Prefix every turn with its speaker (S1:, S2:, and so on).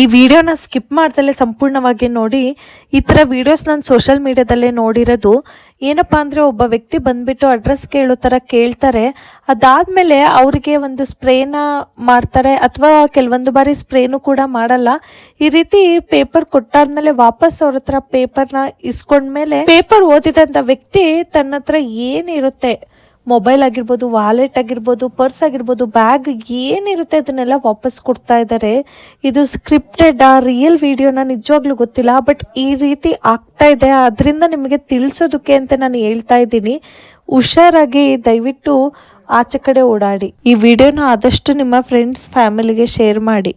S1: ಈ ವಿಡಿಯೋನ ಸ್ಕಿಪ್ ಮಾಡ್ದಲೇ ಸಂಪೂರ್ಣವಾಗಿ ನೋಡಿ. ಈ ಥರ ವಿಡಿಯೋಸ್ ನಾನು ಸೋಷಿಯಲ್ ಮೀಡಿಯಾದಲ್ಲೇ ನೋಡಿರೋದು. ಏನಪ್ಪ ಅಂದರೆ ಒಬ್ಬ ವ್ಯಕ್ತಿ ಬಂದುಬಿಟ್ಟು ಅಡ್ರೆಸ್ ಕೇಳೋ ಥರ ಕೇಳ್ತಾರೆ. ಅದಾದಮೇಲೆ ಅವರಿಗೆ ಒಂದು ಸ್ಪ್ರೇನ ಮಾಡ್ತಾರೆ, ಅಥವಾ ಕೆಲವೊಂದು ಬಾರಿ ಸ್ಪ್ರೇನೂ ಕೂಡ ಮಾಡಲ್ಲ. ಈ ರೀತಿ ಪೇಪರ್ ಕೊಟ್ಟಾದ್ಮೇಲೆ ವಾಪಸ್ ಅವ್ರ ಹತ್ರ ಪೇಪರ್ನ ಇಸ್ಕೊಂಡ್ಮೇಲೆ ಪೇಪರ್ ಓದಿದಂಥ ವ್ಯಕ್ತಿ ತನ್ನ ಹತ್ರ ಏನಿರುತ್ತೆ, ಮೊಬೈಲ್ ಆಗಿರ್ಬೋದು, ವಾಲೆಟ್ ಆಗಿರ್ಬೋದು, ಪರ್ಸ್ ಆಗಿರ್ಬೋದು, ಬ್ಯಾಗ್ ಏನಿರುತ್ತೆ ಅದನ್ನೆಲ್ಲ ವಾಪಸ್ ಕೊಡ್ತಾ ಇದ್ದಾರೆ. ಇದು ಸ್ಕ್ರಿಪ್ಟೆಡ್ ರಿಯಲ್ ವಿಡಿಯೋನ ನಿಜವಾಗ್ಲೂ ಗೊತ್ತಿಲ್ಲ, ಬಟ್ ಈ ರೀತಿ ಆಗ್ತಾ ಇದೆ. ಅದರಿಂದ ನಿಮಗೆ ತಿಳಿಸೋದಕ್ಕೆ ಅಂತ ನಾನು ಹೇಳ್ತಾ ಇದ್ದೀನಿ. ಹುಷಾರಾಗಿ ದಯವಿಟ್ಟು ಆಚೆ ಕಡೆ ಓಡಾಡಿ. ಈ ವಿಡಿಯೋನ ಆದಷ್ಟು ನಿಮ್ಮ ಫ್ರೆಂಡ್ಸ್ ಫ್ಯಾಮಿಲಿಗೆ ಶೇರ್ ಮಾಡಿ.